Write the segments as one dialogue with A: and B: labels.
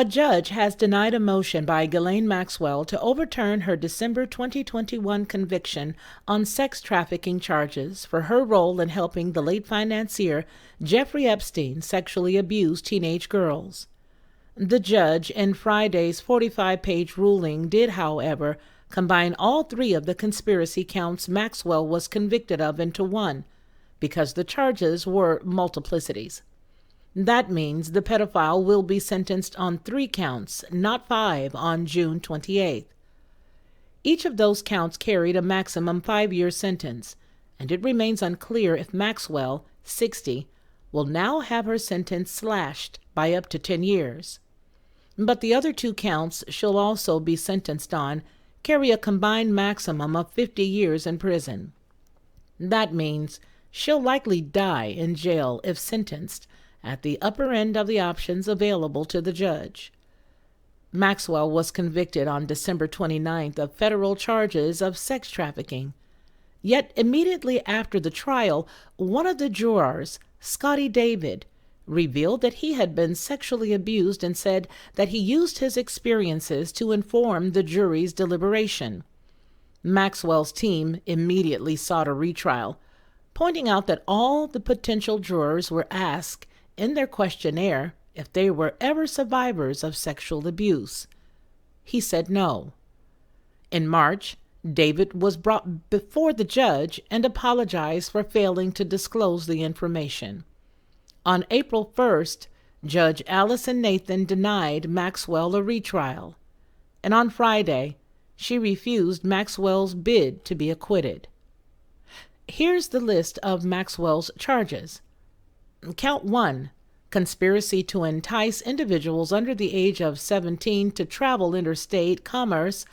A: A judge has denied a motion by Ghislaine Maxwell to overturn her December 2021 conviction on sex trafficking charges for her role in helping the late financier Jeffrey Epstein sexually abuse teenage girls. The judge, in Friday's 45-page ruling, did, however, combine all three of the conspiracy counts Maxwell was convicted of into one, because the charges were multiplicities. That means the pedophile will be sentenced on 3 counts, not 5, on June 28th. Each of those counts carried a maximum 5-year sentence, and it remains unclear if Maxwell, 60, will now have her sentence slashed by up to 10 years. But the other 2 counts she'll also be sentenced on carry a combined maximum of 50 years in prison. That means she'll likely die in jail if sentenced, at the upper end of the options available to the judge. Maxwell was convicted on December 29th of federal charges of sex trafficking. Yet immediately after the trial, one of the jurors, Scotty David, revealed that he had been sexually abused and said that he used his experiences to inform the jury's deliberation. Maxwell's team immediately sought a retrial, pointing out that all the potential jurors were asked in their questionnaire if they were ever survivors of sexual abuse. He said no. In March, David was brought before the judge and apologized for failing to disclose the information. On April 1st, Judge Allison Nathan denied Maxwell a retrial, and on Friday, she refused Maxwell's bid to be acquitted. Here's the list of Maxwell's charges. Count 1, conspiracy to entice individuals under the age of 17 to travel interstate commerce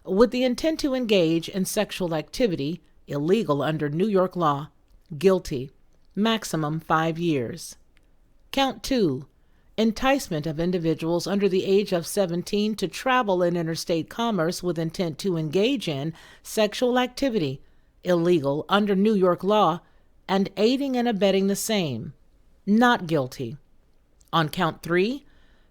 A: with the intent to engage in sexual activity, illegal under New York law, guilty, maximum 5 years. Count 2, enticement of individuals under the age of 17 to travel in interstate commerce with intent to engage in sexual activity, illegal under New York law, and aiding and abetting the same, not guilty. On count 3,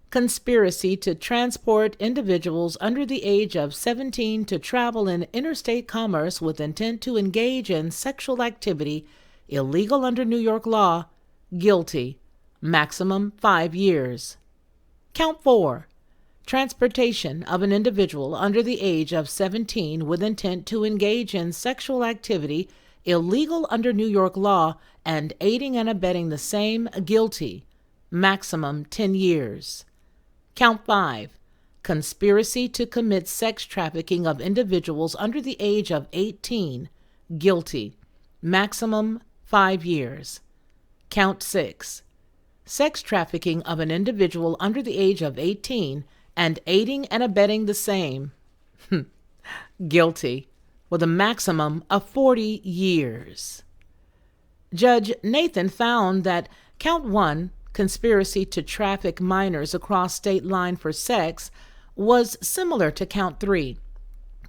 A: conspiracy to transport individuals under the age of 17 to travel in interstate commerce with intent to engage in sexual activity, illegal under New York law, guilty, maximum 5 years. Count 4, transportation of an individual under the age of 17 with intent to engage in sexual activity, illegal under New York law, and aiding and abetting the same, guilty, maximum 10 years. Count 5, conspiracy to commit sex trafficking of individuals under the age of 18, guilty, maximum 5 years. Count 6, sex trafficking of an individual under the age of 18 and aiding and abetting the same, guilty, with a maximum of 40 years. Judge Nathan found that Count 1, conspiracy to traffic minors across state line for sex, was similar to Count 3.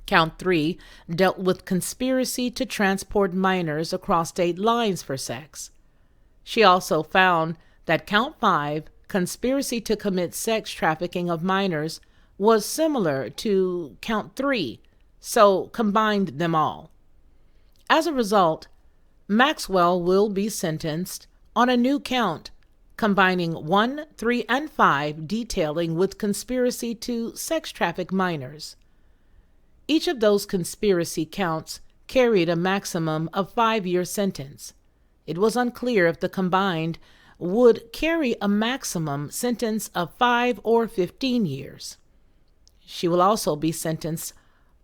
A: Count 3 dealt with conspiracy to transport minors across state lines for sex. She also found that Count 5, conspiracy to commit sex trafficking of minors, was similar to Count 3, so combined them all. As a result, Maxwell will be sentenced on a new count, combining 1, 3, and 5 detailing with conspiracy to sex traffic minors. Each of those conspiracy counts carried a maximum of 5-year sentence. It was unclear if the combined would carry a maximum sentence of 5 or 15 years. She will also be sentenced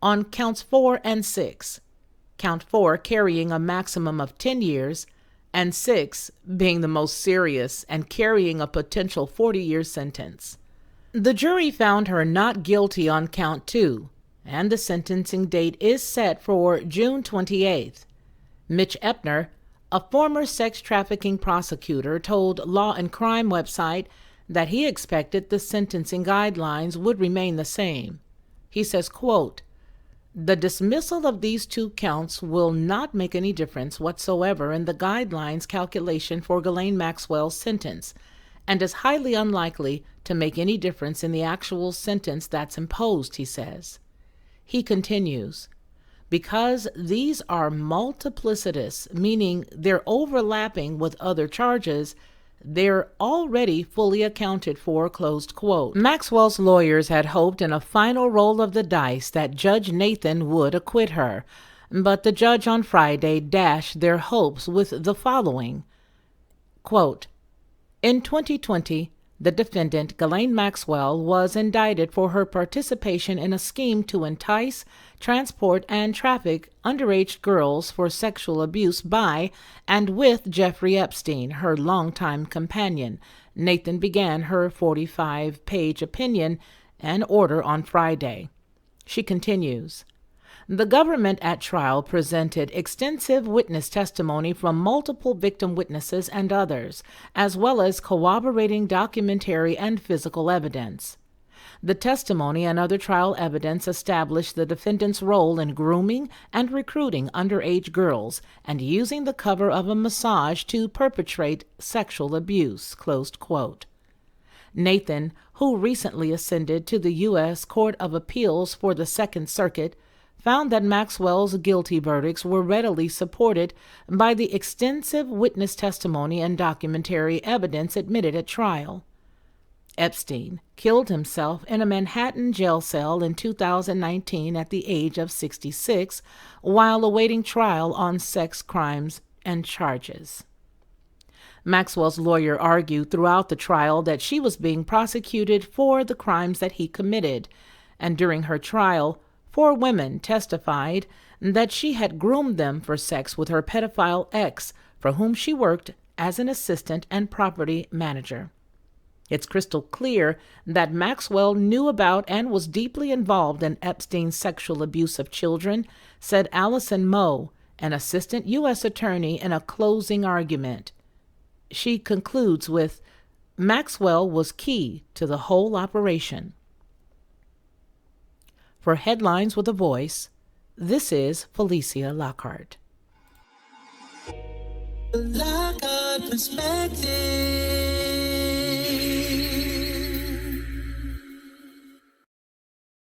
A: on counts 4 and 6, count 4 carrying a maximum of 10 years, and 6 being the most serious and carrying a potential 40-year sentence. The jury found her not guilty on count 2, and the sentencing date is set for June 28th. Mitch Epner, a former sex trafficking prosecutor, told Law and Crime website that he expected the sentencing guidelines would remain the same. He says, quote, "The dismissal of these 2 counts will not make any difference whatsoever in the guidelines calculation for Ghislaine Maxwell's sentence, and is highly unlikely to make any difference in the actual sentence that's imposed, he says. He continues, because these are multiplicitous, meaning they're overlapping with other charges, they're already fully accounted for, closed quote. Maxwell's lawyers had hoped in a final roll of the dice that Judge Nathan would acquit her, but the judge on Friday dashed their hopes with the following, quote, in 2020, the defendant, Ghislaine Maxwell, was indicted for her participation in a scheme to entice, transport, and traffic underage girls for sexual abuse by and with Jeffrey Epstein, her longtime companion. Nathan began her 45-page opinion and order on Friday. She continues, the government at trial presented extensive witness testimony from multiple victim witnesses and others, as well as corroborating documentary and physical evidence. The testimony and other trial evidence established the defendant's role in grooming and recruiting underage girls and using the cover of a massage to perpetrate sexual abuse, closed quote. Nathan, who recently ascended to the U.S. Court of Appeals for the Second Circuit, found that Maxwell's guilty verdicts were readily supported by the extensive witness testimony and documentary evidence admitted at trial. Epstein killed himself in a Manhattan jail cell in 2019 at the age of 66 while awaiting trial on sex crimes and charges. Maxwell's lawyer argued throughout the trial that she was being prosecuted for the crimes that he committed, and during her trial, 4 women testified that she had groomed them for sex with her pedophile ex, for whom she worked as an assistant and property manager. It's crystal clear that Maxwell knew about and was deeply involved in Epstein's sexual abuse of children, said Allison Moe, an assistant U.S. attorney, in a closing argument. She concludes with, Maxwell was key to the whole operation. For Headlines with a Voice, this is Felicia Lockhart.
B: Lockhart Perspective.